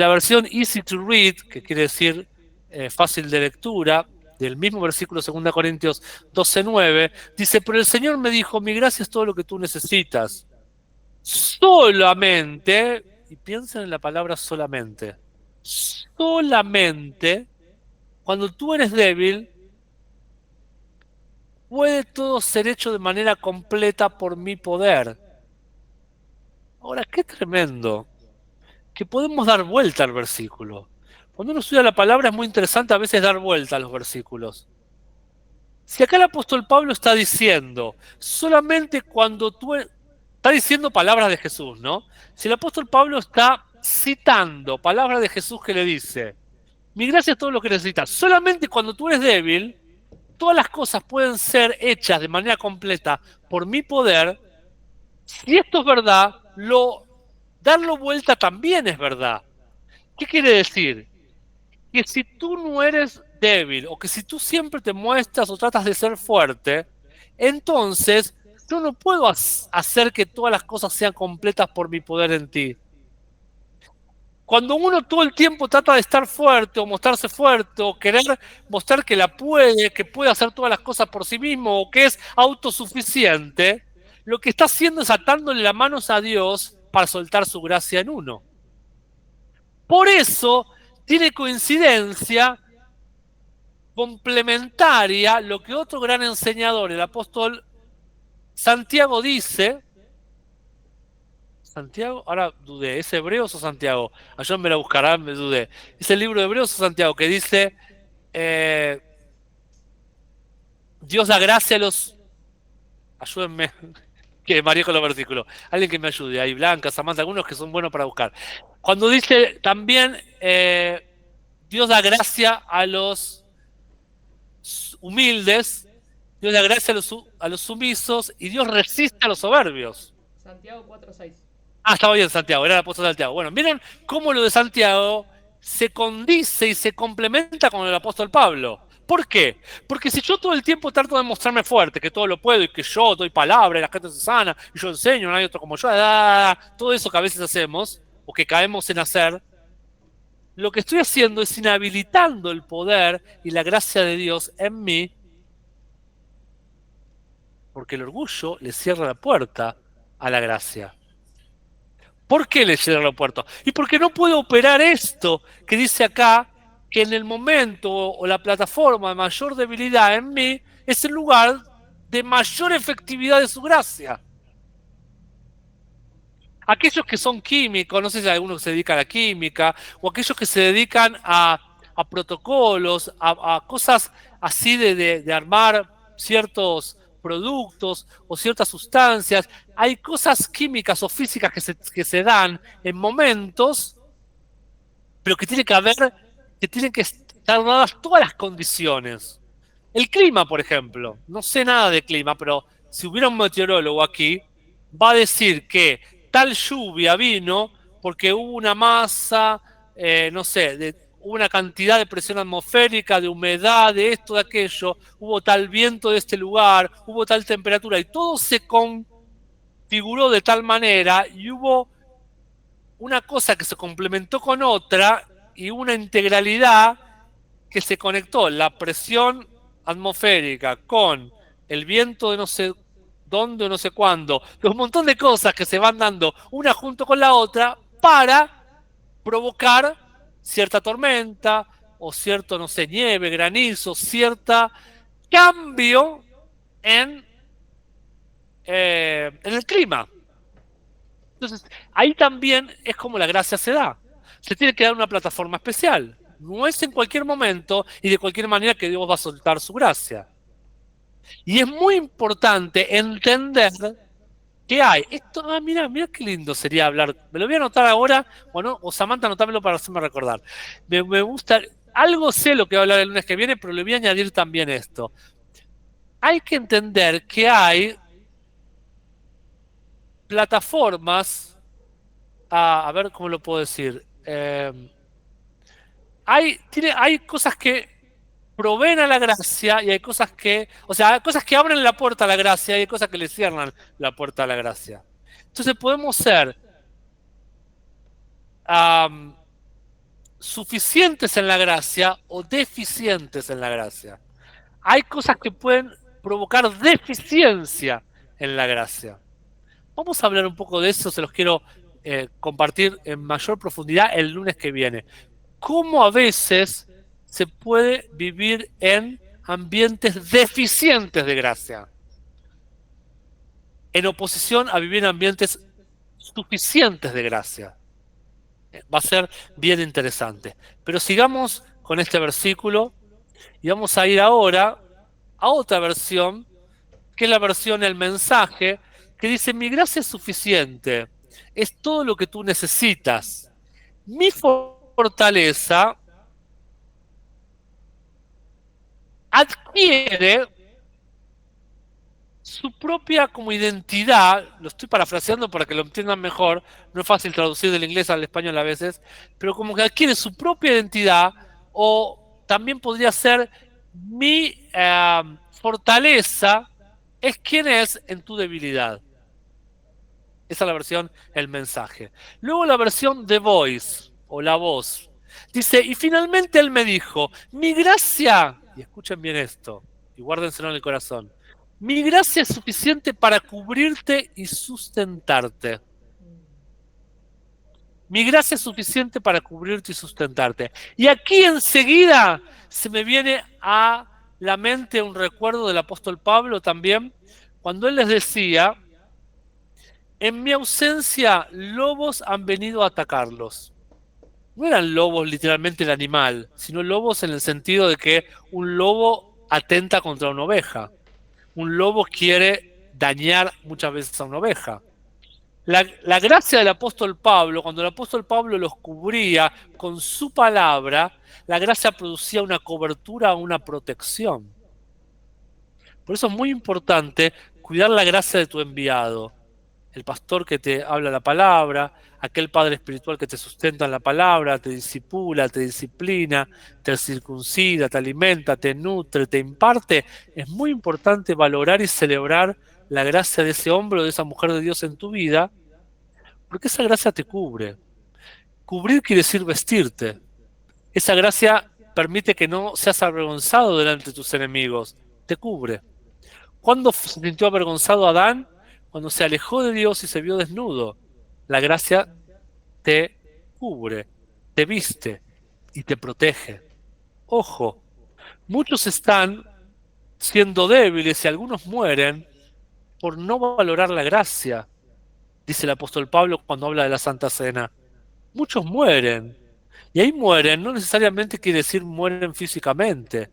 la versión Easy to Read, que quiere decir fácil de lectura, del mismo versículo 2 Corintios 12:9, dice, pero el Señor me dijo, mi gracia es todo lo que tú necesitas. Solamente, y piensen en la palabra solamente, solamente cuando tú eres débil, puede todo ser hecho de manera completa por mi poder. Ahora, qué tremendo que podemos dar vuelta al versículo. Cuando uno estudia la palabra es muy interesante a veces dar vuelta a los versículos. Si acá el apóstol Pablo está diciendo, solamente cuando tú... Está diciendo palabras de Jesús, ¿no? Si el apóstol Pablo está citando palabras de Jesús que le dice, mi gracia es todo lo que necesitas, solamente cuando tú eres débil, todas las cosas pueden ser hechas de manera completa por mi poder. Si esto es verdad, darlo vuelta también es verdad. ¿Qué quiere decir? Que si tú no eres débil o que si tú siempre te muestras o tratas de ser fuerte, entonces yo no puedo hacer que todas las cosas sean completas por mi poder en ti. Cuando uno todo el tiempo trata de estar fuerte o mostrarse fuerte o querer mostrar que puede hacer todas las cosas por sí mismo o que es autosuficiente, lo que está haciendo es atándole las manos a Dios para soltar su gracia en uno. Por eso tiene coincidencia complementaria lo que otro gran enseñador, el apóstol Santiago dice. Santiago, ahora dudé, ¿es Hebreos o Santiago? Allá me la buscarán, me dudé. ¿Es el libro de Hebreos o Santiago? Que dice, Dios da gracia a los... Ayúdenme, que manejo los versículos. Alguien que me ayude, ahí Blanca, Samantha, algunos que son buenos para buscar. Cuando dice también, Dios da gracia a los humildes, Dios da gracia a los sumisos y Dios resiste a los soberbios. Santiago 4:6. Ah, estaba bien Santiago, era el apóstol Santiago. Bueno, miren cómo lo de Santiago se condice y se complementa con el apóstol Pablo. ¿Por qué? Porque si yo todo el tiempo trato de mostrarme fuerte, que todo lo puedo y que yo doy palabra y la gente se sana y yo enseño, no hay otro como yo, todo eso que a veces hacemos o que caemos en hacer, lo que estoy haciendo es inhabilitando el poder y la gracia de Dios en mí, porque el orgullo le cierra la puerta a la gracia. ¿Por qué le cierra la puerta? Y porque no puede operar esto que dice acá, que en el momento o la plataforma de mayor debilidad en mí es el lugar de mayor efectividad de su gracia. Aquellos que son químicos, no sé si hay algunos que se dedican a la química, o aquellos que se dedican a protocolos, a cosas así de armar ciertos productos o ciertas sustancias, hay cosas químicas o físicas que se dan en momentos, pero que tienen que estar dadas todas las condiciones. El clima, por ejemplo, no sé nada de clima, pero si hubiera un meteorólogo aquí, va a decir que tal lluvia vino porque hubo una masa, no sé, hubo una cantidad de presión atmosférica, de humedad, de esto, de aquello, hubo tal viento de este lugar, hubo tal temperatura, y todo se configuró de tal manera y hubo una cosa que se complementó con otra y una integralidad que se conectó, la presión atmosférica con el viento de no sé dónde o no sé cuándo, un montón de cosas que se van dando una junto con la otra para provocar cierta tormenta o cierto, no sé, nieve, granizo, cierta cambio en el clima. Entonces, ahí también es como la gracia se da. Se tiene que dar una plataforma especial. No es en cualquier momento y de cualquier manera que Dios va a soltar su gracia. Y es muy importante entender que hay. Esto, mira, mira qué lindo sería hablar. Me lo voy a anotar ahora, o Samantha, anotámelo para hacerme recordar. Me gusta, algo sé lo que voy a hablar el lunes que viene, pero le voy a añadir también esto. Hay que entender que hay plataformas, a ver cómo lo puedo decir. Hay cosas que proveen a la gracia y hay cosas que, o sea, hay cosas que abren la puerta a la gracia y hay cosas que le cierran la puerta a la gracia. Entonces podemos ser suficientes en la gracia o deficientes en la gracia. Hay cosas que pueden provocar deficiencia en la gracia. Vamos a hablar un poco de eso, se los quiero compartir en mayor profundidad el lunes que viene. Cómo a veces se puede vivir en ambientes deficientes de gracia, en oposición a vivir en ambientes suficientes de gracia. Va a ser bien interesante. Pero sigamos con este versículo y vamos a ir ahora a otra versión, que es la versión El Mensaje, que dice: mi gracia es suficiente, es todo lo que tú necesitas. Mi fortaleza adquiere su propia como identidad, lo estoy parafraseando para que lo entiendan mejor, no es fácil traducir del inglés al español a veces, pero como que adquiere su propia identidad, o también podría ser: mi fortaleza es quien es en tu debilidad. Esa es la versión El Mensaje. Luego la versión The Voice, o La Voz, dice: y finalmente él me dijo, mi gracia, y escuchen bien esto, y guárdenselo en el corazón, mi gracia es suficiente para cubrirte y sustentarte. Mi gracia es suficiente para cubrirte y sustentarte. Y aquí enseguida se me viene a la mente un recuerdo del apóstol Pablo también, cuando él les decía: en mi ausencia, lobos han venido a atacarlos. No eran lobos literalmente el animal, sino lobos en el sentido de que un lobo atenta contra una oveja. Un lobo quiere dañar muchas veces a una oveja. La gracia del apóstol Pablo, cuando el apóstol Pablo los cubría con su palabra, la gracia producía una cobertura, una protección. Por eso es muy importante cuidar la gracia de tu enviado. El pastor que te habla la palabra, aquel padre espiritual que te sustenta en la palabra, te discipula, te disciplina, te circuncida, te alimenta, te nutre, te imparte. Es muy importante valorar y celebrar la gracia de ese hombre o de esa mujer de Dios en tu vida, porque esa gracia te cubre. Cubrir quiere decir vestirte. Esa gracia permite que no seas avergonzado delante de tus enemigos. Te cubre. ¿Cuándo se sintió avergonzado Adán? Cuando se alejó de Dios y se vio desnudo. La gracia te cubre, te viste y te protege. Ojo, muchos están siendo débiles y algunos mueren por no valorar la gracia, dice el apóstol Pablo cuando habla de la Santa Cena. Muchos mueren. Y ahí mueren no necesariamente quiere decir mueren físicamente.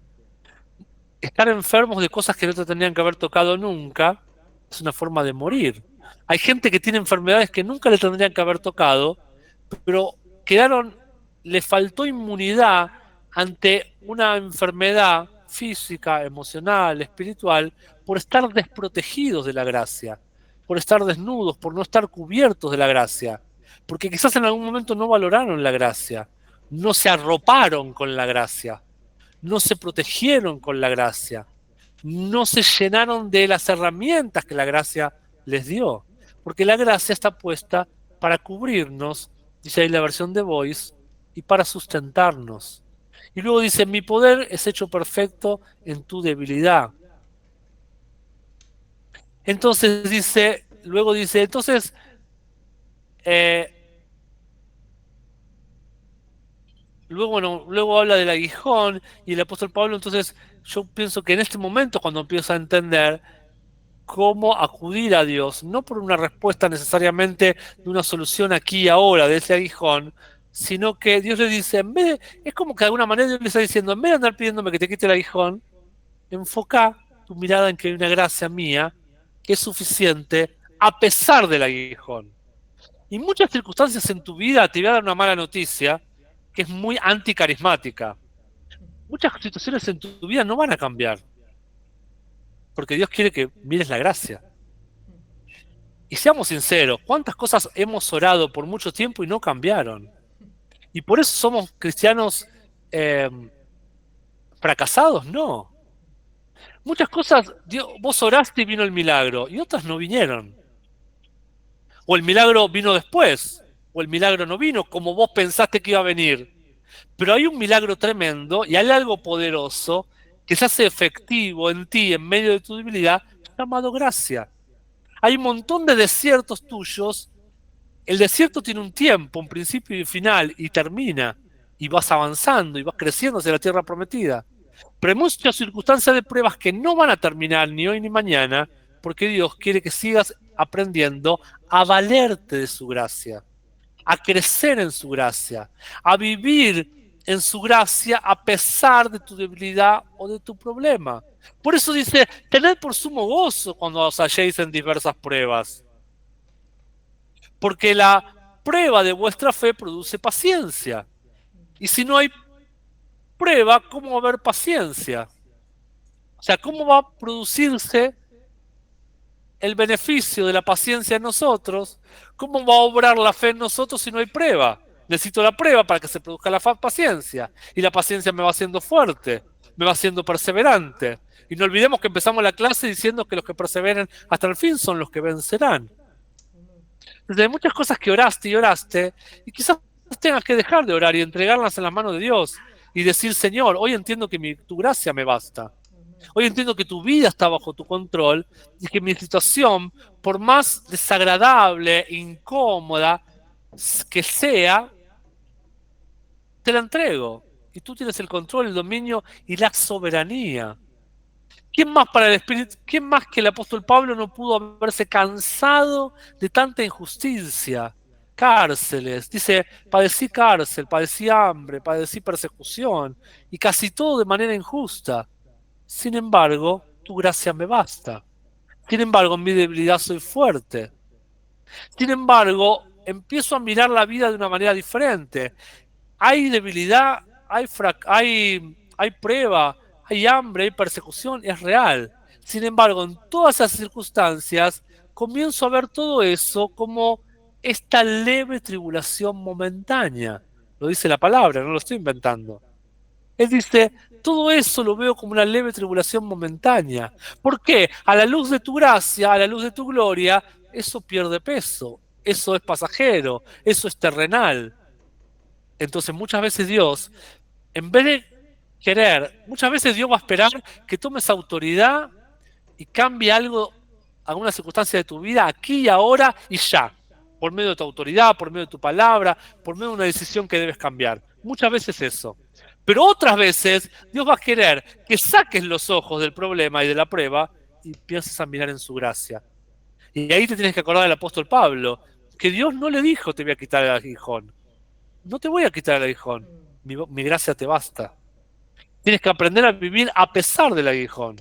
Estar enfermos de cosas que no te tendrían que haber tocado nunca es una forma de morir. Hay gente que tiene enfermedades que nunca le tendrían que haber tocado, pero quedaron, le faltó inmunidad ante una enfermedad física, emocional, espiritual, por estar desprotegidos de la gracia, por estar desnudos, por no estar cubiertos de la gracia, porque quizás en algún momento no valoraron la gracia, no se arroparon con la gracia, no se protegieron con la gracia, no se llenaron de las herramientas que la gracia les dio, porque la gracia está puesta para cubrirnos, dice ahí la versión de Voice, y para sustentarnos. Y luego dice: mi poder es hecho perfecto en tu debilidad. Entonces dice, luego dice, entonces, eh, luego habla del aguijón y el apóstol Pablo. Entonces yo pienso que en este momento, cuando empiezo a entender cómo acudir a Dios, no por una respuesta necesariamente de una solución aquí y ahora de ese aguijón, sino que Dios le dice, es como que de alguna manera Dios le está diciendo: en vez de andar pidiéndome que te quite el aguijón, enfoca tu mirada en que hay una gracia mía que es suficiente a pesar del aguijón. Y muchas circunstancias en tu vida, te voy a dar una mala noticia, que es muy anticarismática. Muchas situaciones en tu vida no van a cambiar, porque Dios quiere que mires la gracia. Y seamos sinceros, ¿cuántas cosas hemos orado por mucho tiempo y no cambiaron? Y por eso somos cristianos eh, fracasados, no. Muchas cosas, vos oraste y vino el milagro, y otras no vinieron. O el milagro vino después, o el milagro no vino como vos pensaste que iba a venir. Pero hay un milagro tremendo y hay algo poderoso que se hace efectivo en ti, en medio de tu debilidad, llamado gracia. Hay un montón de desiertos tuyos. El desierto tiene un tiempo, un principio y un final, y termina, y vas avanzando, y vas creciendo hacia la tierra prometida. Pero hay muchas circunstancias de pruebas que no van a terminar ni hoy ni mañana, porque Dios quiere que sigas aprendiendo a valerte de su gracia, a crecer en su gracia, a vivir en su gracia a pesar de tu debilidad o de tu problema. Por eso dice, tened por sumo gozo cuando os halléis en diversas pruebas, porque la prueba de vuestra fe produce paciencia. Y si no hay prueba, ¿cómo va a haber paciencia? O sea, ¿cómo va a producirse el beneficio de la paciencia en nosotros? ¿Cómo va a obrar la fe en nosotros si no hay prueba? Necesito la prueba para que se produzca la paciencia. Y la paciencia me va haciendo fuerte, me va haciendo perseverante. Y no olvidemos que empezamos la clase diciendo que los que perseveren hasta el fin son los que vencerán. Entonces hay muchas cosas que oraste y oraste, y quizás tengas que dejar de orar y entregarlas en las manos de Dios y decir, Señor, hoy entiendo que tu gracia me basta. Hoy entiendo que tu vida está bajo tu control y que mi situación, por más desagradable, incómoda que sea, te la entrego. Y tú tienes el control, el dominio y la soberanía. ¿Quién más para el Espíritu? ¿Quién más que el apóstol Pablo no pudo haberse cansado de tanta injusticia? Cárceles. Dice, padecí cárcel, padecí hambre, padecí persecución y casi todo de manera injusta. Sin embargo, tu gracia me basta. Sin embargo, en mi debilidad soy fuerte. Sin embargo, empiezo a mirar la vida de una manera diferente. Hay debilidad, hay prueba, hay hambre, hay persecución, es real. Sin embargo, en todas esas circunstancias, comienzo a ver todo eso como esta leve tribulación momentánea. Lo dice la palabra, no lo estoy inventando. Él dice, todo eso lo veo como una leve tribulación momentánea. ¿Por qué? A la luz de tu gracia, a la luz de tu gloria, eso pierde peso, eso es pasajero, eso es terrenal. Entonces muchas veces Dios, en vez de querer, muchas veces Dios va a esperar que tomes autoridad y cambie algo, alguna circunstancia de tu vida aquí y ahora y ya, por medio de tu autoridad, por medio de tu palabra, por medio de una decisión que debes cambiar. Muchas veces eso. Pero otras veces Dios va a querer que saques los ojos del problema y de la prueba y empieces a mirar en su gracia. Y ahí te tienes que acordar del apóstol Pablo, que Dios no le dijo te voy a quitar el aguijón. No te voy a quitar el aguijón. Mi gracia te basta. Tienes que aprender a vivir a pesar del aguijón.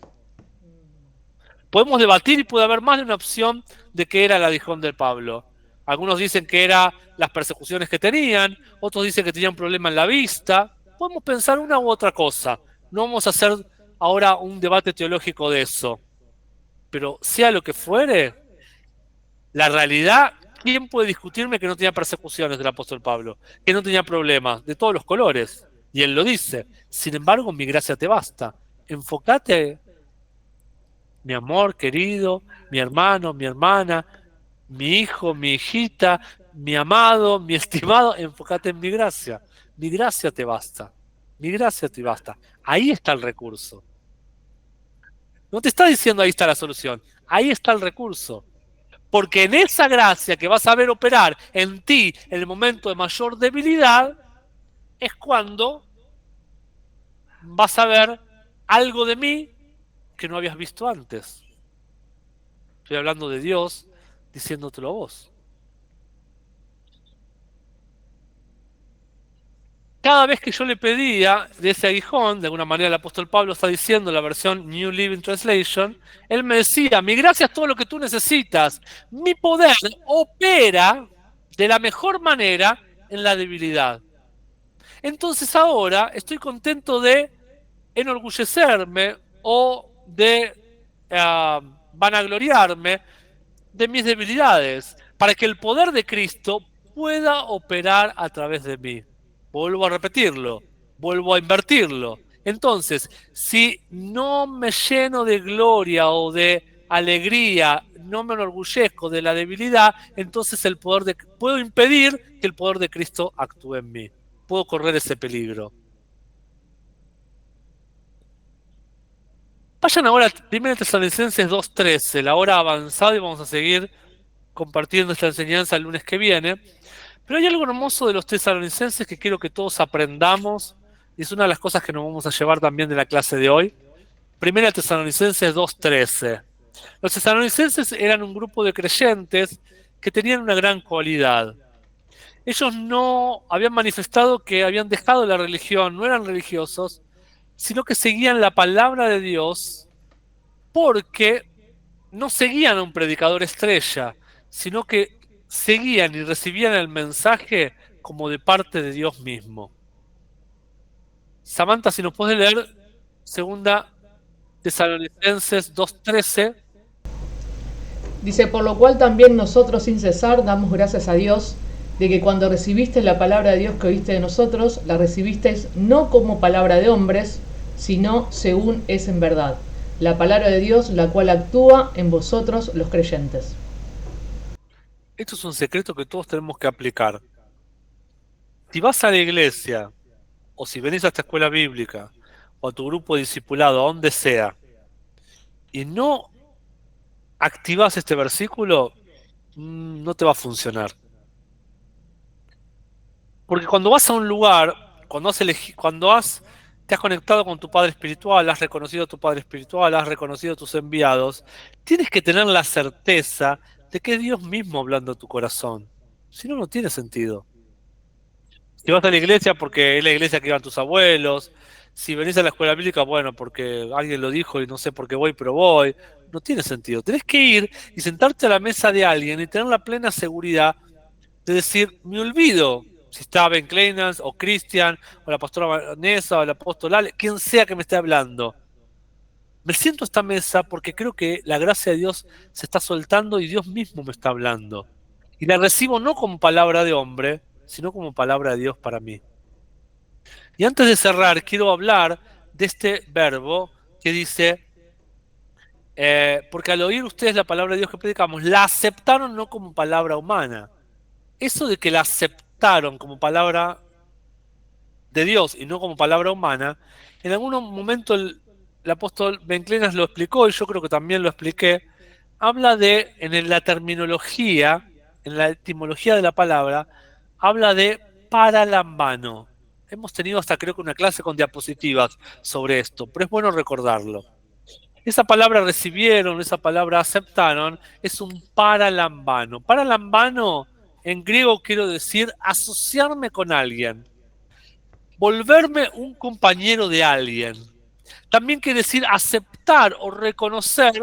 Podemos debatir y puede haber más de una opción de qué era el aguijón de Pablo. Algunos dicen que eran las persecuciones que tenían, otros dicen que tenían un problema en la vista. Podemos pensar una u otra cosa. No vamos a hacer ahora un debate teológico de eso. Pero sea lo que fuere, la realidad, ¿quién puede discutirme que no tenía persecuciones del apóstol Pablo? Que no tenía problemas de todos los colores. Y él lo dice. Sin embargo, mi gracia te basta. Enfócate, mi amor querido, mi hermano, mi hermana, mi hijo, mi hijita, mi amado, mi estimado, enfócate en mi gracia. Mi gracia te basta. Mi gracia te basta. Ahí está el recurso. No te está diciendo ahí está la solución. Ahí está el recurso. Porque en esa gracia que vas a ver operar en ti en el momento de mayor debilidad, es cuando vas a ver algo de mí que no habías visto antes. Estoy hablando de Dios diciéndotelo a vos. Cada vez que yo le pedía de ese aguijón, de alguna manera el apóstol Pablo está diciendo en la versión New Living Translation, él me decía, mi gracia es todo lo que tú necesitas. Mi poder opera de la mejor manera en la debilidad. Entonces ahora estoy contento de enorgullecerme o de vanagloriarme de mis debilidades, para que el poder de Cristo pueda operar a través de mí. Vuelvo a repetirlo, vuelvo a invertirlo. Entonces, si no me lleno de gloria o de alegría, no me enorgullezco de la debilidad, entonces puedo impedir que el poder de Cristo actúe en mí. puedo correr ese peligro. Vayan ahora a 1 Tesalonicenses 2:13, la hora avanzada, y vamos a seguir compartiendo esta enseñanza el lunes que viene. Pero hay algo hermoso de los tesalonicenses que quiero que todos aprendamos, y es una de las cosas que nos vamos a llevar también de la clase de hoy. 1 Tesalonicenses 2:13. Los tesalonicenses eran un grupo de creyentes que tenían una gran cualidad. Ellos no habían manifestado que habían dejado la religión, no eran religiosos, sino que seguían la palabra de Dios porque no seguían a un predicador estrella, sino que seguían y recibían el mensaje como de parte de Dios mismo. Samantha, si nos puedes leer 2 Tesalonicenses 2:13. Dice, por lo cual también nosotros sin cesar damos gracias a Dios de que cuando recibisteis la palabra de Dios que oíste de nosotros, la recibisteis no como palabra de hombres, sino según es en verdad, la palabra de Dios, la cual actúa en vosotros los creyentes. Esto es un secreto que todos tenemos que aplicar. Si vas a la iglesia, o si venís a esta escuela bíblica, o a tu grupo de discipulado, a donde sea, y no activás este versículo, no te va a funcionar. Porque cuando vas a un lugar, te has conectado con tu Padre Espiritual, has reconocido a tu Padre Espiritual, has reconocido a tus enviados, tienes que tener la certeza de que es Dios mismo hablando a tu corazón. Si no, no tiene sentido. Si vas a la iglesia porque es la iglesia que iban tus abuelos, si venís a la escuela bíblica, bueno, porque alguien lo dijo y no sé por qué voy, pero voy, no tiene sentido. Tenés que ir y sentarte a la mesa de alguien y tener la plena seguridad de decir, me olvido si está Ben Kleinans o Cristian o la pastora Vanessa o el apóstol Ale, quien sea que me esté hablando. Me siento a esta mesa porque creo que la gracia de Dios se está soltando y Dios mismo me está hablando. Y la recibo no como palabra de hombre, sino como palabra de Dios para mí. Y antes de cerrar, quiero hablar de este verbo que dice, porque al oír ustedes la palabra de Dios que predicamos, la aceptaron no como palabra humana. Eso de que la aceptaron como palabra de Dios y no como palabra humana, en algún momento el apóstol Ben Kleinas lo explicó, y yo creo que también lo expliqué. Habla de, en la terminología, en la etimología de la palabra, habla de paralambano. Hemos tenido hasta creo que una clase con diapositivas sobre esto, pero es bueno recordarlo. Esa palabra recibieron, esa palabra aceptaron, es un paralambano. Paralambano en griego quiero decir asociarme con alguien, volverme un compañero de alguien. También quiere decir aceptar o reconocer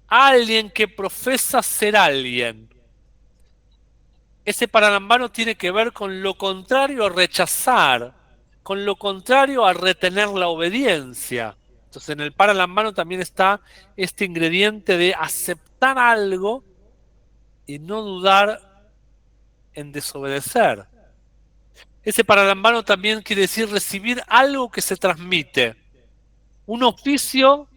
a alguien que profesa ser alguien. Ese paralambano tiene que ver con lo contrario a rechazar, con lo contrario a retener la obediencia. Entonces en el paralambano también está este ingrediente de aceptar algo y no dudar en desobedecer. Ese paralambano también quiere decir recibir algo que se transmite, un oficio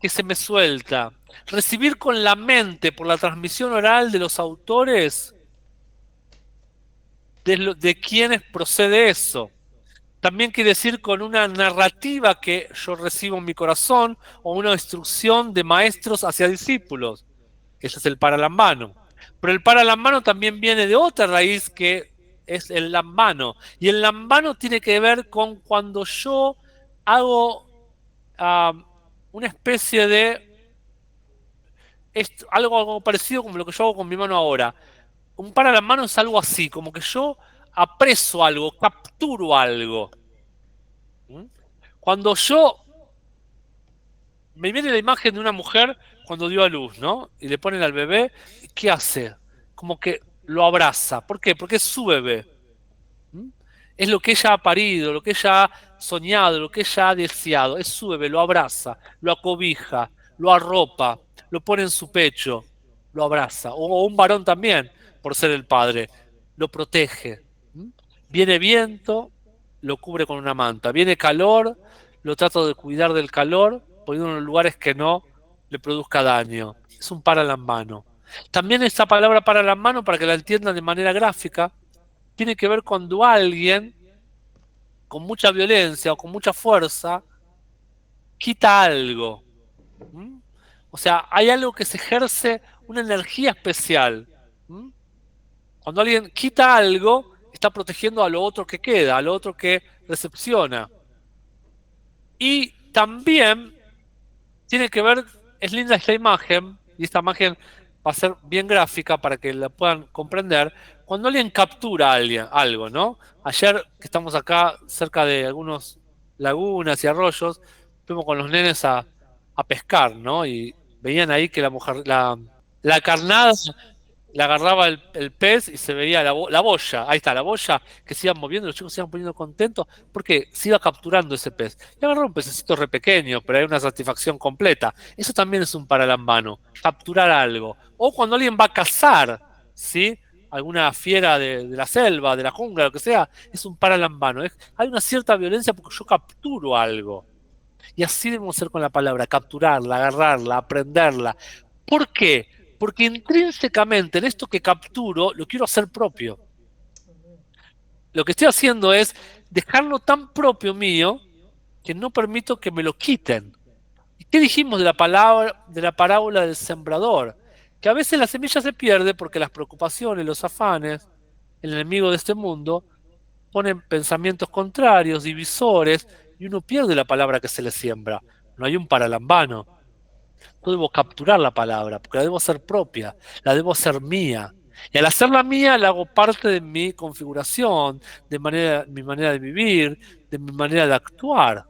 que se me suelta, recibir con la mente por la transmisión oral de los autores de quienes procede eso. También quiere decir con una narrativa que yo recibo en mi corazón o una instrucción de maestros hacia discípulos. Ese es el paralambano. Pero el paralambano también viene de otra raíz que es el lambano. Y el lambano tiene que ver con cuando yo hago una especie de algo parecido como lo que yo hago con mi mano ahora. Un paralambano es algo así, como que yo apreso algo, capturo algo. ¿Mm? Cuando yo me viene la imagen de una mujer cuando dio a luz, ¿no? Y le ponen al bebé, ¿qué hace? Como que lo abraza. ¿Por qué? Porque es su bebé. ¿Mm? Es lo que ella ha parido, lo que ella ha soñado, lo que ella ha deseado. Es su bebé, lo abraza, lo acobija, lo arropa, lo pone en su pecho, lo abraza. O un varón también, por ser el padre, lo protege. ¿Mm? Viene viento, lo cubre con una manta. Viene calor, lo trato de cuidar del calor, poniéndolo en lugares que no le produzca daño. Es un paralambano. También esta palabra para la mano, para que la entiendan de manera gráfica, tiene que ver cuando alguien con mucha violencia o con mucha fuerza quita algo. ¿Mm? O sea, hay algo que se ejerce una energía especial. ¿Mm? Cuando alguien quita algo, está protegiendo a lo otro que queda, a lo otro que recepciona. Y también tiene que ver, es linda esta imagen, y esta imagen va a ser bien gráfica para que la puedan comprender, cuando alguien captura a alguien, algo, ¿no? Ayer que estamos acá cerca de algunos lagunas y arroyos, fuimos con los nenes a pescar, ¿no? Y veían ahí que la mujer, la carnada le agarraba el pez y se veía la boya, ahí está, la boya que se iban moviendo, los chicos se iban poniendo contentos porque se iba capturando ese pez. Y agarró un pececito re pequeño, pero hay una satisfacción completa. Eso también es un paralambano, capturar algo. O cuando alguien va a cazar, ¿sí? Alguna fiera de la selva, de la jungla, lo que sea, es un paralambano. Hay una cierta violencia porque yo capturo algo. Y así debemos ser con la palabra, capturarla, agarrarla, aprenderla. ¿Por qué? Porque intrínsecamente en esto que capturo lo quiero hacer propio. Lo que estoy haciendo es dejarlo tan propio mío que no permito que me lo quiten. ¿Y qué dijimos de la palabra, de la parábola del sembrador? Que a veces la semilla se pierde porque las preocupaciones, los afanes, el enemigo de este mundo, ponen pensamientos contrarios, divisores, y uno pierde la palabra que se le siembra. No hay un paralambano. No debo capturar la palabra, porque la debo hacer propia, la debo hacer mía. Y al hacerla mía, la hago parte de mi configuración, mi manera de vivir, de mi manera de actuar.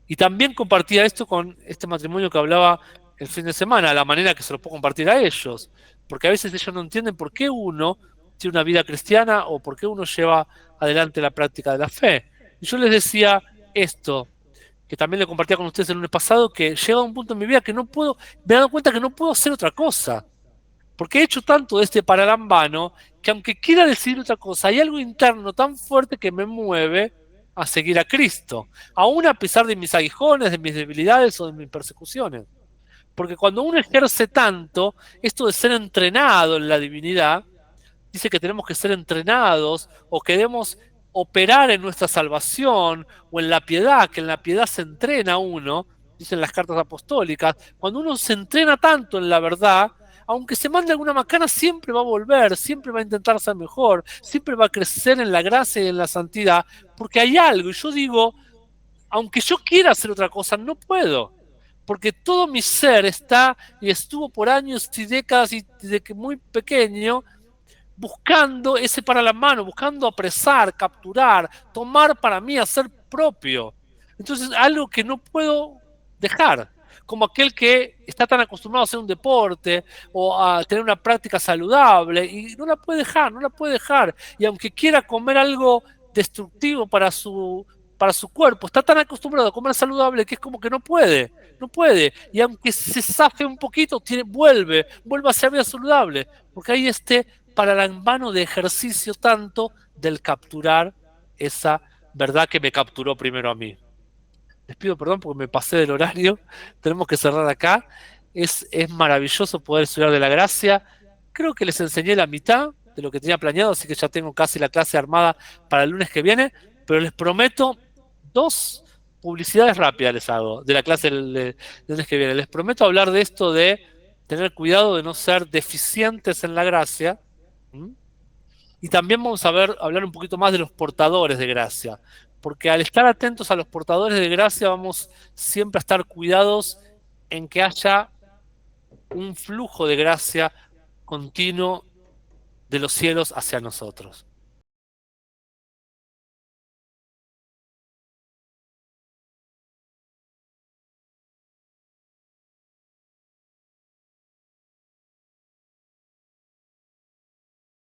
Y también compartía esto con este matrimonio que hablaba el fin de semana, la manera que se lo puedo compartir a ellos. Porque a veces ellos no entienden por qué uno tiene una vida cristiana o por qué uno lleva adelante la práctica de la fe. Y yo les decía esto, que también le compartía con ustedes el lunes pasado, que llega un punto en mi vida que no puedo, me he dado cuenta que no puedo hacer otra cosa. Porque he hecho tanto de este paralambano que aunque quiera decidir otra cosa, hay algo interno tan fuerte que me mueve a seguir a Cristo, aún a pesar de mis aguijones, de mis debilidades o de mis persecuciones. Porque cuando uno ejerce tanto, esto de ser entrenado en la divinidad, dice que tenemos que ser entrenados o queremos operar en nuestra salvación o en la piedad, que en la piedad se entrena uno, dicen las cartas apostólicas, cuando uno se entrena tanto en la verdad, aunque se mande alguna macana, siempre va a volver, siempre va a intentar ser mejor, siempre va a crecer en la gracia y en la santidad, porque hay algo, y yo digo, aunque yo quiera hacer otra cosa, no puedo. Porque todo mi ser está y estuvo por años y décadas y desde que muy pequeño buscando ese para la mano, buscando apresar, capturar, tomar para mí, hacer propio. Entonces, algo que no puedo dejar, como aquel que está tan acostumbrado a hacer un deporte o a tener una práctica saludable y no la puede dejar, no la puede dejar. Y aunque quiera comer algo destructivo para su cuerpo, está tan acostumbrado a comer saludable que es como que no puede, no puede. Y aunque se zafe un poquito, vuelve a ser vida saludable, porque hay para en vano de ejercicio tanto del capturar esa verdad que me capturó primero a mí. Les pido perdón porque me pasé del horario, tenemos que cerrar acá. Es maravilloso poder estudiar de la gracia. Creo que les enseñé la mitad de lo que tenía planeado, así que ya tengo casi la clase armada para el lunes que viene, pero les prometo 2 publicidades rápidas les hago de la clase del lunes que viene. Les prometo hablar de esto de tener cuidado de no ser deficientes en la gracia. ¿Mm? Y también vamos a hablar un poquito más de los portadores de gracia, porque al estar atentos a los portadores de gracia vamos siempre a estar cuidados en que haya un flujo de gracia continuo de los cielos hacia nosotros.